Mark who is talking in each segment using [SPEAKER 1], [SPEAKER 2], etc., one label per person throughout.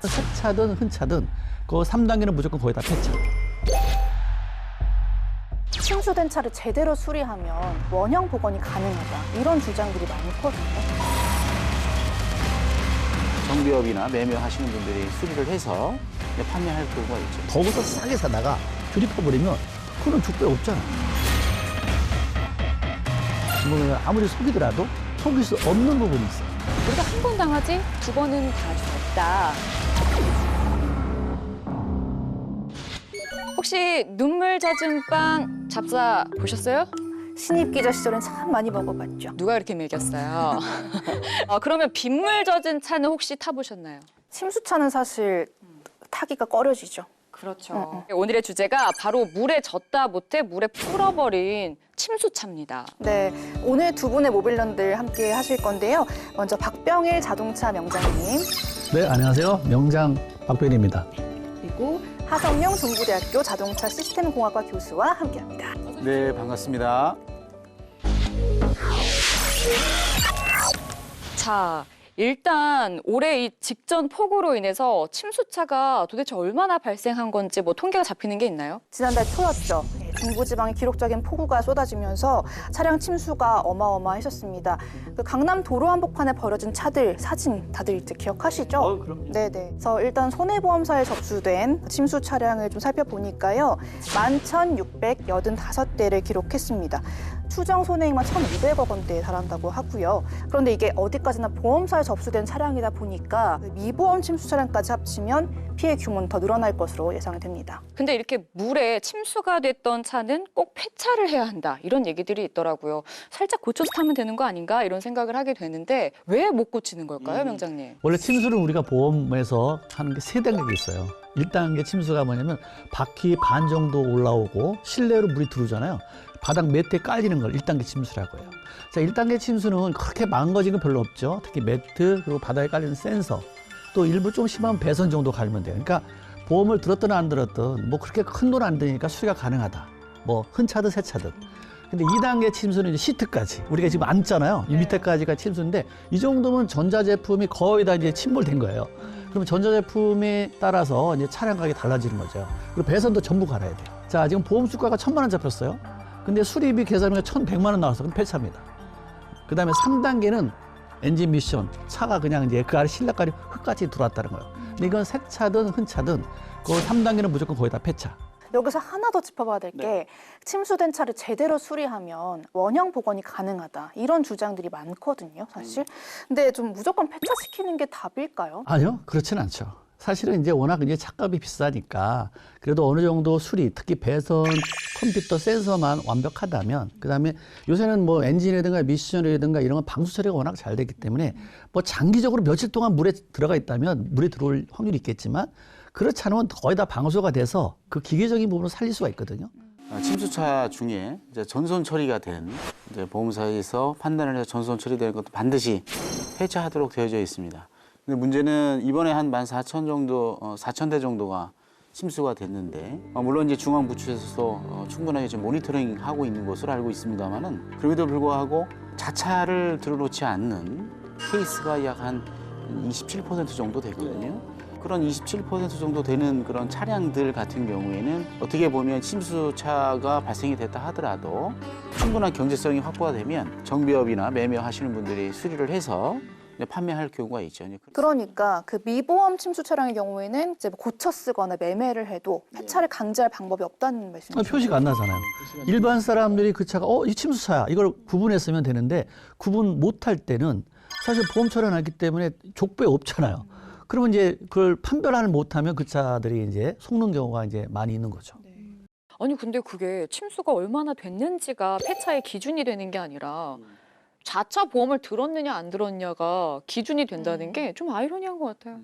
[SPEAKER 1] 세차든 흔차든 그 3단계는 무조건 거의 다 폐차.
[SPEAKER 2] 침수된 차를 제대로 수리하면 원형 복원이 가능하다. 이런 주장들이 많거든요.
[SPEAKER 3] 정비업이나 매매하시는 분들이 수리를 해서 판매할 경우가 있죠.
[SPEAKER 1] 거기서 싸게 사다가 조립해버리면 그건 죽배 없잖아. 뭐 아무리 속이더라도 속일 수 없는 부분이 있어.
[SPEAKER 4] 우리가 한 번 당하지 두 번은 당할 수 없다. 혹시 눈물 젖은 빵 잡사 보셨어요?
[SPEAKER 2] 신입 기자 시절엔 참 많이 먹어봤죠.
[SPEAKER 4] 누가 이렇게 먹였어요? 그러면 빗물 젖은 차는 혹시 타보셨나요?
[SPEAKER 2] 침수차는 사실 타기가 꺼려지죠.
[SPEAKER 4] 그렇죠. 오늘의 주제가 바로 물에 젖다 못해 물에 불어버린 침수차입니다.
[SPEAKER 2] 네, 오늘 두 분의 모빌런들 함께 하실 건데요. 먼저 박병일 자동차 명장님,
[SPEAKER 1] 네, 안녕하세요. 명장 박변입니다.
[SPEAKER 2] 그리고 하성룡 중부대학교 자동차 시스템공학과 교수와 함께합니다.
[SPEAKER 3] 네, 반갑습니다.
[SPEAKER 4] 자, 일단 올해 이 직전 폭우로 인해서 침수차가 도대체 얼마나 발생한 건지 뭐 통계가 잡히는 게 있나요?
[SPEAKER 2] 지난달 초였죠. 중부지방에 기록적인 폭우가 쏟아지면서 차량 침수가 어마어마했었습니다. 그 강남 도로 한복판에 버려진 차들 사진 다들 이제 기억하시죠?
[SPEAKER 1] 그럼요.
[SPEAKER 2] 네네. 그래서 일단 손해보험사에 접수된 침수 차량을 좀 살펴보니까요. 11,685대를 기록했습니다. 추정 손해액만 1,500억 원대에 달한다고 하고요. 그런데 이게 어디까지나 보험사에 접수된 차량이다 보니까 미보험 침수 차량까지 합치면 피해 규모는 더 늘어날 것으로 예상됩니다.
[SPEAKER 4] 근데 이렇게 물에 침수가 됐던 차는 꼭 폐차를 해야 한다 이런 얘기들이 있더라고요. 살짝 고쳐서 타면 되는 거 아닌가 이런 생각을 하게 되는데 왜 못 고치는 걸까요, 명장님?
[SPEAKER 1] 원래 침수를 우리가 보험에서 하는 게 세 단계가 있어요. 1단계 침수가 뭐냐면 바퀴 반 정도 올라오고 실내로 물이 들어오잖아요. 바닥 매트에 깔리는 걸 1단계 침수라고 해요. 자, 1단계 침수는 그렇게 망가지는 건 별로 없죠. 특히 매트 그리고 바닥에 깔리는 센서 또 일부 좀 심하면 배선 정도 갈면 돼요. 그러니까 보험을 들었든 안 들었든 뭐 그렇게 큰 돈 안 드니까 수리가 가능하다. 뭐 흔차든 세차든. 근데 2단계 침수는 이제 시트까지 우리가 지금 앉잖아요. 이 밑에까지가 침수인데 이 정도면 전자제품이 거의 다 이제 침몰된 거예요. 그러면 전자제품에 따라서 이제 차량 가격이 달라지는 거죠. 그리고 배선도 전부 갈아야 돼요. 자, 지금 보험 수가가 1,000만 원 잡혔어요. 근데 수리비 계산하면 1,100만 원 나왔어. 그럼 폐차입니다. 그다음에 3단계는 엔진 미션, 차가 그냥 이제 그 아래 실내까지 흙같이 들어왔다는 거예요. 근데 이건 세차든 흔차든 그 3단계는 무조건 거의 다 폐차.
[SPEAKER 2] 여기서 하나 더 짚어봐야 될 게 침수된 차를 제대로 수리하면 원형 복원이 가능하다. 이런 주장들이 많거든요, 사실. 근데 좀 무조건 폐차시키는 게 답일까요?
[SPEAKER 1] 아니요, 그렇지는 않죠. 사실은 이제 워낙 이제 차값이 비싸니까 그래도 어느 정도 수리, 특히 배선, 컴퓨터, 센서만 완벽하다면 그다음에 요새는 뭐 엔진이라든가 미션이라든가 이런 건 방수 처리가 워낙 잘 되기 때문에 뭐 장기적으로 며칠 동안 물에 들어가 있다면 물에 들어올 확률이 있겠지만 그렇지 않으면 거의 다 방수가 돼서 그 기계적인 부분을 살릴 수가 있거든요.
[SPEAKER 3] 침수차 중에 이제 전손 처리가 된 이제 보험사에서 판단을 해서 전손 처리되는 것도 반드시 폐차하도록 되어져 있습니다. 근데 문제는 이번에 한 14,000 정도, 4,000대 정도가 침수가 됐는데 물론 이제 중앙부처에서도 충분하게 지금 모니터링 하고 있는 것으로 알고 있습니다만은 그럼에도 불구하고 자차를 들어놓지 않는 케이스가 약 한 27% 정도 되거든요. 그런 27% 정도 되는 그런 차량들 같은 경우에는 어떻게 보면 침수차가 발생이 됐다 하더라도 충분한 경제성이 확보가 되면 정비업이나 매매하시는 분들이 수리를 해서 판매할 경우가 있죠.
[SPEAKER 2] 그러니까 그 미보험 침수 차량의 경우에는 이제 뭐 고쳐 쓰거나 매매를 해도 폐차를 강제할 방법이 없다는 말씀이시죠?
[SPEAKER 1] 표시가 안 나잖아요. 일반 사람들이 그 차가 이 침수차야 이걸 구분했으면 되는데 구분 못할 때는 사실 보험 처리가 났기 때문에 족배 없잖아요. 그러면 이제 그걸 판별을 못하면 그 차들이 이제 속는 경우가 이제 많이 있는 거죠.
[SPEAKER 4] 아니 근데 그게 침수가 얼마나 됐는지가 폐차의 기준이 되는 게 아니라 자차 보험을 들었느냐 안 들었냐가 기준이 된다는 게 좀 아이러니한 것 같아요.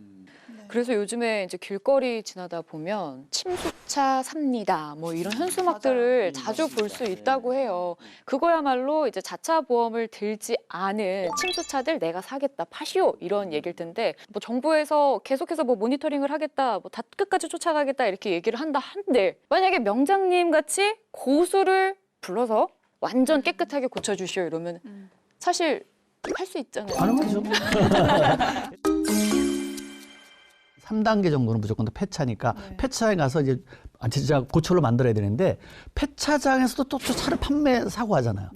[SPEAKER 4] 그래서 요즘에 이제 길거리 지나다 보면 침수차 삽니다. 뭐 이런 현수막들을 자주 볼 수 있다고 해요. 그거야말로 이제 자차 보험을 들지 않은 침수차들 내가 사겠다, 파시오 이런 얘기일 텐데 뭐 정부에서 계속해서 뭐 모니터링을 하겠다, 뭐 다 끝까지 쫓아가겠다 이렇게 얘기를 한다 한데 만약에 명장님 같이 고수를 불러서 완전 깨끗하게 고쳐주시오 이러면 사실 할 수 있잖아요.
[SPEAKER 1] 가능하죠. 3단계 정도는 무조건 다 폐차니까 폐차에 가서 이제 진짜 고철로 만들어야 되는데 폐차장에서도 또 차를 판매 사고 하잖아요.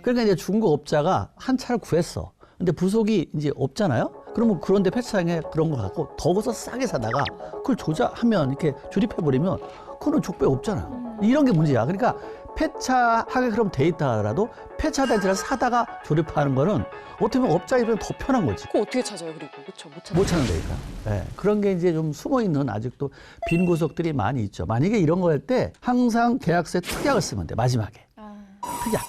[SPEAKER 1] 그러니까 이제 중고업자가 한 차를 구했어. 근데 부속이 이제 없잖아요. 그러면 그런데 폐차장에 그런 거 갖고 더워서 싸게 사다가 그걸 조작하면 이렇게 조립해버리면 그거는 족배 없잖아요. 이런 게 문제야. 그러니까 폐차하게 그럼 돼 있다 하더라도 폐차된 차를 사다가 조립하는 거는 어떻게 보면 업자 입장에 더 편한 거지.
[SPEAKER 4] 그거 어떻게 찾아요? 그리고 그렇죠.
[SPEAKER 1] 못 찾는다니까. 네, 그런 게 이제 좀 숨어 있는 아직도 빈 구석들이 많이 있죠. 만약에 이런 거 할 때 항상 계약서에 특약을 쓰면 돼. 마지막에 특약.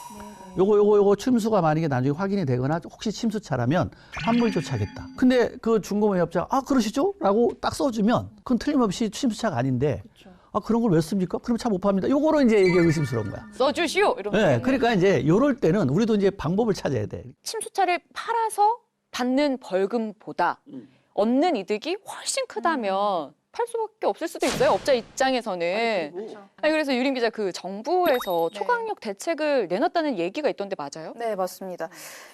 [SPEAKER 1] 요거 침수가 만약에 나중에 확인이 되거나 혹시 침수차라면 환불 조치하겠다. 근데 그 중고매입자가 그러시죠? 라고 딱 써주면 그건 틀림없이 침수차가 아닌데 그런 걸 왜 씁니까? 그럼 차 못 팝니다. 요거로 이제 이게 의심스러운 거야.
[SPEAKER 4] 써주시오 이러면.
[SPEAKER 1] 네, 그러니까 이제 요럴 때는 우리도 이제 방법을 찾아야 돼.
[SPEAKER 4] 침수차를 팔아서 받는 벌금보다 얻는 이득이 훨씬 크다면 팔 수밖에 없을 수도 있어요. 업자 입장에서는. 아니, 그래서 유림 기자 그 정부에서 초강력 대책을 내놨다는 얘기가 있던데 맞아요?
[SPEAKER 2] 네, 맞습니다.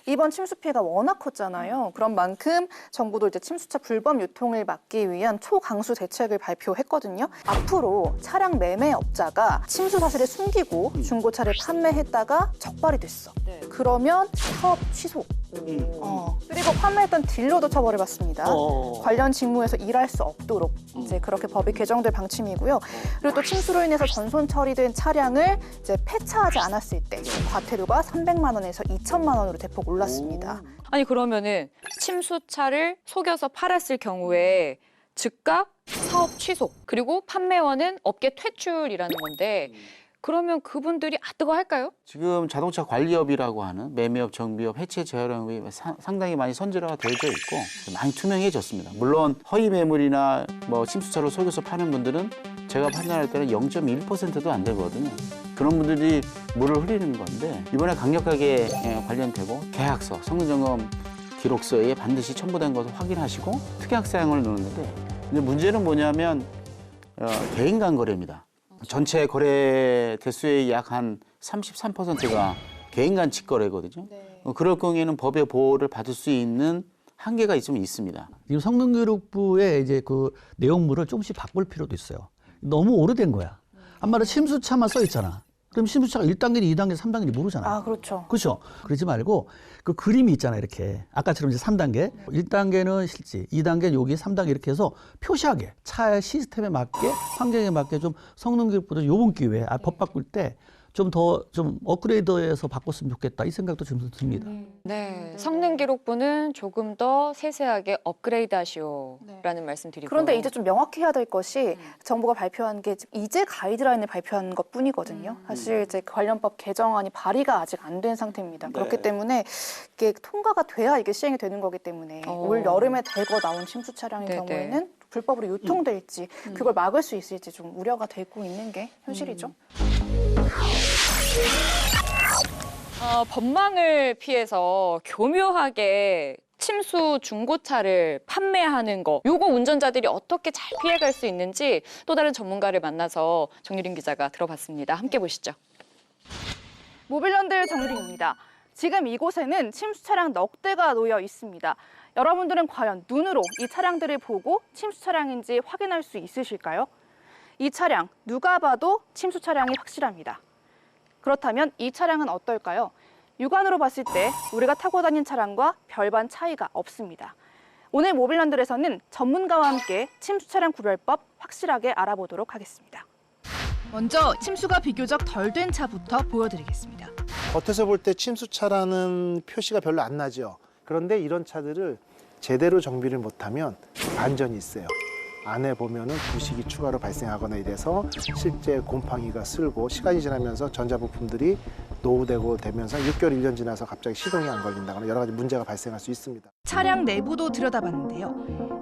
[SPEAKER 2] 이번 침수 피해가 워낙 컸잖아요. 그런 만큼 정부도 이제 침수차 불법 유통을 막기 위한 초강수 대책을 발표했거든요. 앞으로 차량 매매업자가 침수 사실을 숨기고 중고차를 판매했다가 적발이 됐어. 그러면 사업 취소. 그리고 판매했던 딜러도 처벌을 받습니다. 관련 직무에서 일할 수 없도록 이제 그렇게 법이 개정될 방침이고요. 그리고 또 침수로 인해서 전손 처리된 차량을 이제 폐차하지 않았을 때 과태료가 300만 원에서 2천만 원으로 대폭 올랐습니다.
[SPEAKER 4] 아니 그러면은 침수차를 속여서 팔았을 경우에 즉각 사업 취소 그리고 판매원은 업계 퇴출이라는 건데 그러면 그분들이 뜨거 할까요?
[SPEAKER 3] 지금 자동차 관리업이라고 하는 매매업, 정비업, 해체 재활용이 상당히 많이 선제화가 되어져 있고 많이 투명해졌습니다. 물론 허위 매물이나 뭐 침수차로 속여서 파는 분들은 제가 판단할 때는 0.1%도 안 되거든요. 그런 분들이 물을 흐리는 건데 이번에 강력하게 관련되고 계약서, 성능점검 기록서에 반드시 첨부된 것을 확인하시고 특약 사항을 넣는데 근데 문제는 뭐냐면 개인 간 거래입니다. 전체 거래 대수의 약 한 33%가 개인 간 직거래거든요. 그럴 경우에는 법의 보호를 받을 수 있는 한계가 좀 있습니다.
[SPEAKER 1] 지금 성능교육부의 이제 그 내용물을 조금씩 바꿀 필요도 있어요. 너무 오래된 거야. 한마디로 침수차만 써 있잖아. 그럼 침수차가 1단계인지 2단계인지 3단계인지 모르잖아.
[SPEAKER 2] 그렇죠.
[SPEAKER 1] 그렇죠. 그러지 말고 그 그림이 있잖아, 이렇게. 아까처럼 이제 3단계. 1단계는 실지, 2단계는 여기, 3단계 이렇게 해서 표시하게 차의 시스템에 맞게, 환경에 맞게 좀 성능교육부도 요번 기회에 법 바꿀 때 좀 더 좀 업그레이드해서 바꿨으면 좋겠다. 이 생각도 좀 듭니다.
[SPEAKER 4] 네, 성능기록부는 조금 더 세세하게 업그레이드 하시오라는 말씀 드리고
[SPEAKER 2] 그런데 이제 좀 명확히 해야 될 것이 정부가 발표한 게 이제 가이드라인을 발표한 것뿐이거든요. 사실 이제 관련법 개정안이 발의가 아직 안 된 상태입니다. 그렇기 때문에 이게 통과가 돼야 이게 시행이 되는 거기 때문에 올 여름에 대거 나온 침수 차량의 경우에는 불법으로 유통될지 그걸 막을 수 있을지 좀 우려가 되고 있는 게 현실이죠.
[SPEAKER 4] 법망을 피해서 교묘하게 침수 중고차를 판매하는 거 요거 운전자들이 어떻게 잘 피해갈 수 있는지 또 다른 전문가를 만나서 정유린 기자가 들어봤습니다. 함께 보시죠.
[SPEAKER 2] 모빌런들 정유림입니다. 지금 이곳에는 침수 차량 넉 대가 놓여 있습니다. 여러분들은 과연 눈으로 이 차량들을 보고 침수 차량인지 확인할 수 있으실까요? 이 차량 누가 봐도 침수 차량이 확실합니다. 그렇다면 이 차량은 어떨까요? 육안으로 봤을 때 우리가 타고 다닌 차량과 별반 차이가 없습니다. 오늘 모빌런들에서는 전문가와 함께 침수 차량 구별법 확실하게 알아보도록 하겠습니다.
[SPEAKER 5] 먼저 침수가 비교적 덜 된 차부터 보여드리겠습니다.
[SPEAKER 6] 겉에서 볼 때 침수차라는 표시가 별로 안 나죠. 그런데 이런 차들을 제대로 정비를 못하면 반전이 있어요. 안에 보면은 부식이 추가로 발생하거나 이래서 실제 곰팡이가 쓸고 시간이 지나면서 전자부품들이 노후되고 되면서 6개월, 1년 지나서 갑자기 시동이 안 걸린다거나 여러 가지 문제가 발생할 수 있습니다.
[SPEAKER 5] 차량 내부도 들여다봤는데요.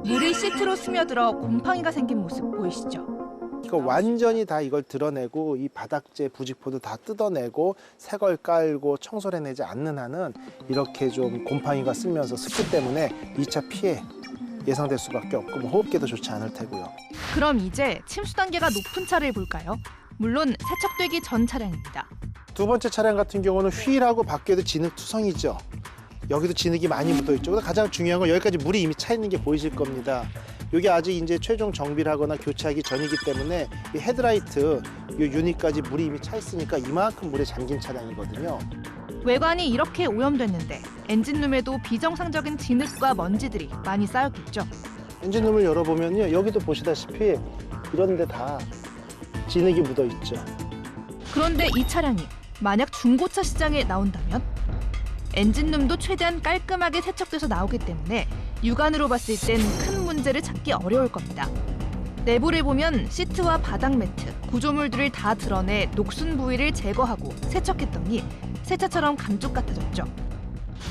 [SPEAKER 5] 물이 시트로 스며들어 곰팡이가 생긴 모습 보이시죠?
[SPEAKER 6] 이거 완전히 다 이걸 드러내고 이 바닥재 부직포도 다 뜯어내고 새 걸 깔고 청소를 해내지 않는 한은 이렇게 좀 곰팡이가 쓸면서 습기 때문에 2차 피해 예상될 수밖에 없고 호흡기도 좋지 않을 테고요.
[SPEAKER 5] 그럼 이제 침수 단계가 높은 차를 볼까요? 물론 세척되기 전 차량입니다.
[SPEAKER 6] 두 번째 차량 같은 경우는 휠하고 바퀴에도 진흙 투성이죠. 여기도 진흙이 많이 묻어 있죠. 가장 중요한 건 여기까지 물이 이미 차 있는 게 보이실 겁니다. 이게 아직 이제 최종 정비를 하거나 교체하기 전이기 때문에 이 헤드라이트 이 유닛까지 물이 이미 차 있으니까 이만큼 물에 잠긴 차량이거든요.
[SPEAKER 5] 외관이 이렇게 오염됐는데 엔진룸에도 비정상적인 진흙과 먼지들이 많이 쌓였겠죠.
[SPEAKER 6] 엔진룸을 열어보면요, 여기도 보시다시피 이런 데 다 진흙이 묻어 있죠.
[SPEAKER 5] 그런데 이 차량이 만약 중고차 시장에 나온다면 엔진룸도 최대한 깔끔하게 세척돼서 나오기 때문에 육안으로 봤을 땐 큰 문제를 찾기 어려울 겁니다. 내부를 보면 시트와 바닥 매트, 구조물들을 다 드러내 녹슨 부위를 제거하고 세척했더니 새 차처럼 감쪽 같아졌죠.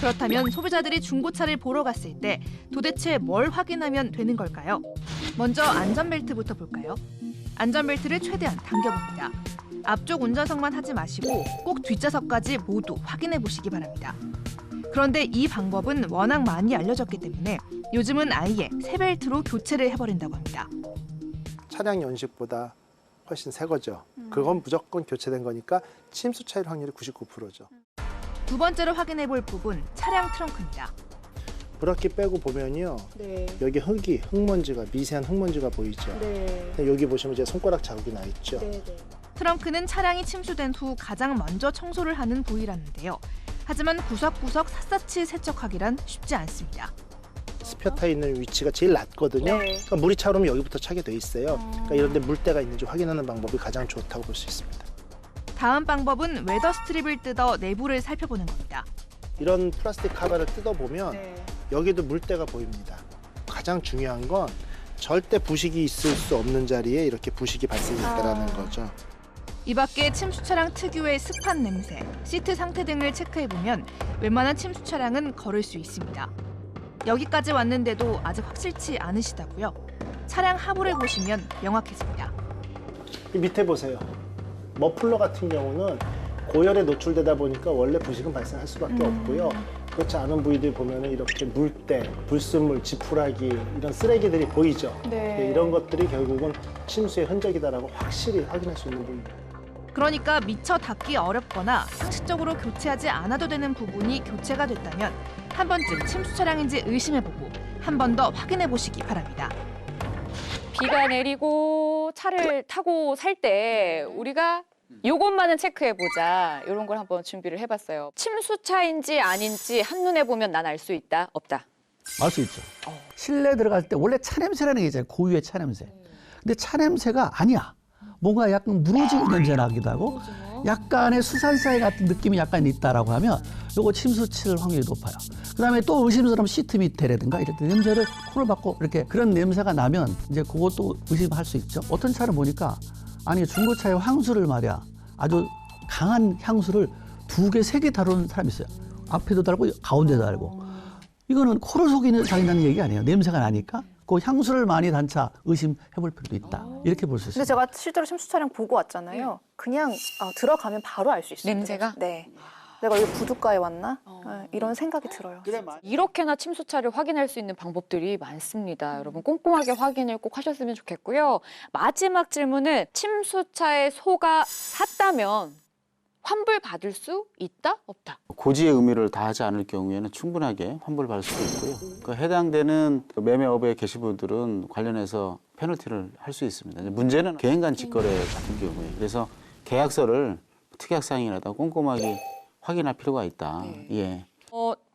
[SPEAKER 5] 그렇다면 소비자들이 중고차를 보러 갔을 때 도대체 뭘 확인하면 되는 걸까요? 먼저 안전벨트부터 볼까요? 안전벨트를 최대한 당겨봅니다. 앞쪽 운전석만 하지 마시고 꼭 뒷좌석까지 모두 확인해 보시기 바랍니다. 그런데 이 방법은 워낙 많이 알려졌기 때문에 요즘은 아예 새 벨트로 교체를 해버린다고 합니다.
[SPEAKER 6] 차량 연식보다 훨씬 새 거죠. 그건 무조건 교체된 거니까 침수 차일 확률이 99%죠.
[SPEAKER 5] 두 번째로 확인해 볼 부분, 차량 트렁크입니다.
[SPEAKER 6] 브라키 빼고 보면요,
[SPEAKER 2] 네.
[SPEAKER 6] 여기 흙먼지가 미세한 흙먼지가 보이죠.
[SPEAKER 2] 네.
[SPEAKER 6] 여기 보시면 이제 손가락 자국이 나 있죠.
[SPEAKER 2] 네.
[SPEAKER 5] 트렁크는 차량이 침수된 후 가장 먼저 청소를 하는 부위라는데요. 하지만 구석구석 샅샅이 세척하기란 쉽지 않습니다.
[SPEAKER 6] 스페어 타에 있는 위치가 제일 낮거든요.
[SPEAKER 2] 네.
[SPEAKER 6] 그러니까 물이 차오르면 여기부터 차게 돼 있어요. 그러니까 이런 데 물때가 있는지 확인하는 방법이 가장 좋다고 볼 수 있습니다.
[SPEAKER 5] 다음 방법은 웨더 스트립을 뜯어 내부를 살펴보는 겁니다.
[SPEAKER 6] 이런 플라스틱 카바를 뜯어보면
[SPEAKER 2] 네.
[SPEAKER 6] 여기도 물때가 보입니다. 가장 중요한 건 절대 부식이 있을 수 없는 자리에 이렇게 부식이 발생했다라는 거죠.
[SPEAKER 5] 이 밖에 침수 차량 특유의 습한 냄새, 시트 상태 등을 체크해보면 웬만한 침수 차량은 걸을 수 있습니다. 여기까지 왔는데도 아직 확실치 않으시다고요? 차량 하부를 보시면 명확해집니다.
[SPEAKER 6] 이 밑에 보세요. 머플러 같은 경우는 고열에 노출되다 보니까 원래 부식은 발생할 수밖에 없고요. 그렇지 않은 부위들 보면은 이렇게 물때, 불순물, 지푸라기 이런 쓰레기들이 보이죠.
[SPEAKER 2] 네.
[SPEAKER 6] 이런 것들이 결국은 침수의 흔적이다라고 확실히 확인할 수 있는 부분입니다.
[SPEAKER 5] 그러니까 미처 닦기 어렵거나 상식적으로 교체하지 않아도 되는 부분이 교체가 됐다면 한 번쯤 침수 차량인지 의심해보고 한 번 더 확인해보시기 바랍니다.
[SPEAKER 4] 비가 내리고 차를 타고 살 때 우리가 요것만은 체크해보자. 이런 걸 한번 준비를 해봤어요. 침수차인지 아닌지 한눈에 보면 난 알 수 있다, 없다.
[SPEAKER 1] 알 수 있죠. 실내 들어갈 때 원래 차 냄새라는 게 있잖아요. 고유의 차 냄새. 근데 차 냄새가 아니야. 뭔가 약간 무너지는 냄새 나기도 하고 약간의 수산사이 같은 느낌이 약간 있다라고 하면 요거 침수칠 확률이 높아요. 그다음에 또 의심스러운 시트 밑에라든가 이럴 때 냄새를 코를 박고 이렇게 그런 냄새가 나면 이제 그것도 의심할 수 있죠. 어떤 차를 보니까 아니 중고차의 향수를 말이야 아주 강한 향수를 2개, 3개 다루는 사람이 있어요. 앞에도 달고 가운데도 달고. 이거는 코를 속이는 자기라는 얘기 아니에요. 냄새가 나니까 그 향수를 많이 단 차 의심해볼 필요도 있다. 이렇게 볼 수
[SPEAKER 2] 근데
[SPEAKER 1] 있습니다.
[SPEAKER 2] 제가 실제로 침수 차량 보고 왔잖아요. 그냥 들어가면 바로 알 수 있어요.
[SPEAKER 4] 냄새가?
[SPEAKER 2] 네. 내가 여기 부둣가에 왔나? 네, 이런 생각이 들어요.
[SPEAKER 4] 이렇게나 침수차를 확인할 수 있는 방법들이 많습니다. 여러분 꼼꼼하게 확인을 꼭 하셨으면 좋겠고요. 마지막 질문은 침수차에 소가 샀다면 환불 받을 수 있다? 없다?
[SPEAKER 3] 고지의 의무를 다하지 않을 경우에는 충분하게 환불받을 수도 있고요. 그 해당되는 매매업에 계신 분들은 관련해서 페널티를 할 수 있습니다. 문제는 개인간 직거래 같은 경우에 그래서 계약서를 특약사항이라도 꼼꼼하게 확인할 필요가 있다.
[SPEAKER 4] 네.
[SPEAKER 3] 예.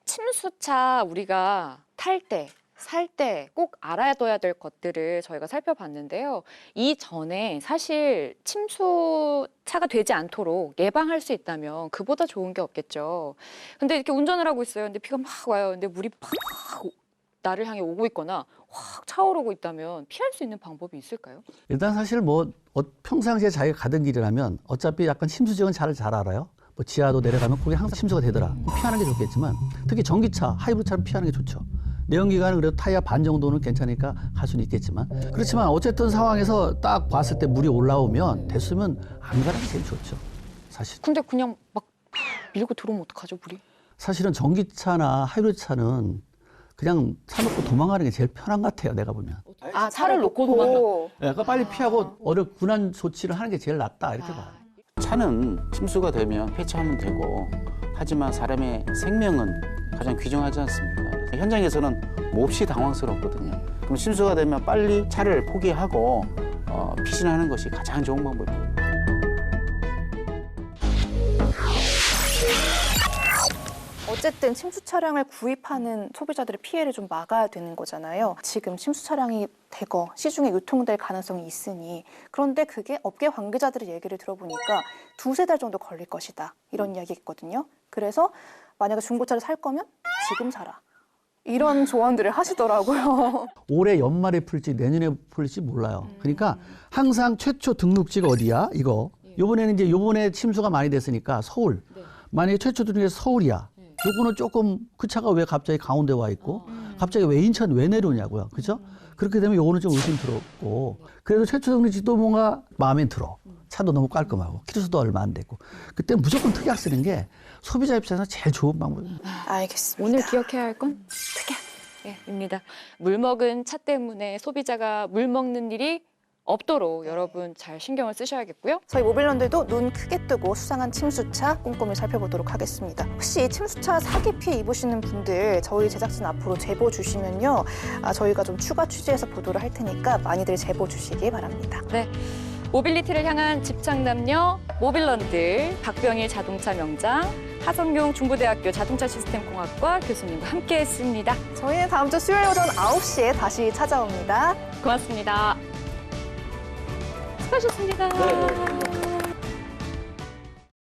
[SPEAKER 4] 침수차 우리가 탈 때, 살 때 꼭 알아둬야 될 것들을 저희가 살펴봤는데요. 이전에 사실 침수차가 되지 않도록 예방할 수 있다면 그보다 좋은 게 없겠죠. 근데 이렇게 운전을 하고 있어요. 근데 비가 막 와요. 근데 물이 팍 나를 향해 오고 있거나 확 차오르고 있다면 피할 수 있는 방법이 있을까요?
[SPEAKER 1] 일단 사실 뭐 평상시에 자기가 가던 길이라면 어차피 약간 침수 지역은 잘 알아요. 뭐 지하도 내려가면 거기 항상 침수가 되더라. 피하는 게 좋겠지만 특히 전기차, 하이브리드차는 피하는 게 좋죠. 내연기관은 그래도 타이어 반 정도는 괜찮으니까 갈 수는 있겠지만 그렇지만 어쨌든 상황에서 딱 봤을 때 물이 올라오면 됐으면 안 가는 게 제일 좋죠. 사실.
[SPEAKER 4] 근데 그냥 막 밀고 들어오면 어떡하죠, 물이?
[SPEAKER 1] 사실은 전기차나 하이브리드차는 그냥 차 놓고 도망가는 게 제일 편한 것 같아요. 내가 보면.
[SPEAKER 2] 아, 차를 놓고 도망가.
[SPEAKER 1] 그러니까 빨리 피하고 군한 조치를 하는 게 제일 낫다 이렇게 봐요.
[SPEAKER 3] 차는 침수가 되면 폐차하면 되고 하지만 사람의 생명은 가장 귀중하지 않습니까? 그래서 현장에서는 몹시 당황스럽거든요. 그럼 침수가 되면 빨리 차를 포기하고 피신하는 것이 가장 좋은 방법입니다.
[SPEAKER 2] 어쨌든 침수 차량을 구입하는 소비자들의 피해를 좀 막아야 되는 거잖아요. 지금 침수 차량이 대거 시중에 유통될 가능성이 있으니 그런데 그게 업계 관계자들의 얘기를 들어보니까 2-3달 정도 걸릴 것이다. 이런 이야기가 있거든요. 그래서 만약에 중고차를 살 거면 지금 사라. 이런 조언들을 하시더라고요.
[SPEAKER 1] 올해 연말에 풀지 내년에 풀지 몰라요. 그러니까 항상 최초 등록지가 어디야? 이거. 요번에는 이제 요번에 침수가 많이 됐으니까 서울. 만약에 최초 등록지가 서울이야. 요거는 조금 그 차가 왜 갑자기 강원도에 와 있고 갑자기 왜 인천 왜 내려오냐고요. 그죠? 그렇게 되면 요거는 좀 의심스럽고 그래도 최초 등록지도 뭔가 마음에 들어. 차도 너무 깔끔하고 키로수도 얼마 안 되고 그때 무조건 특약 쓰는 게 소비자 입장에서 제일 좋은 방법입니다.
[SPEAKER 2] 알겠습니다.
[SPEAKER 4] 오늘 기억해야 할 건 특약입니다. 물 먹은 차 때문에 소비자가 물 먹는 일이 없도록 여러분 잘 신경을 쓰셔야겠고요.
[SPEAKER 2] 저희 모빌런들도 눈 크게 뜨고 수상한 침수차 꼼꼼히 살펴보도록 하겠습니다. 혹시 침수차 사기 피해 입으시는 분들 저희 제작진 앞으로 제보 주시면요. 저희가 좀 추가 취재해서 보도를 할 테니까 많이들 제보 주시기 바랍니다.
[SPEAKER 4] 네. 모빌리티를 향한 집착남녀 모빌런들 박병일 자동차 명장 하성룡 중부대학교 자동차 시스템 공학과 교수님과 함께했습니다.
[SPEAKER 2] 저희는 다음 주 수요일 오전 9시에 다시 찾아옵니다.
[SPEAKER 4] 고맙습니다. 수고하셨습니다.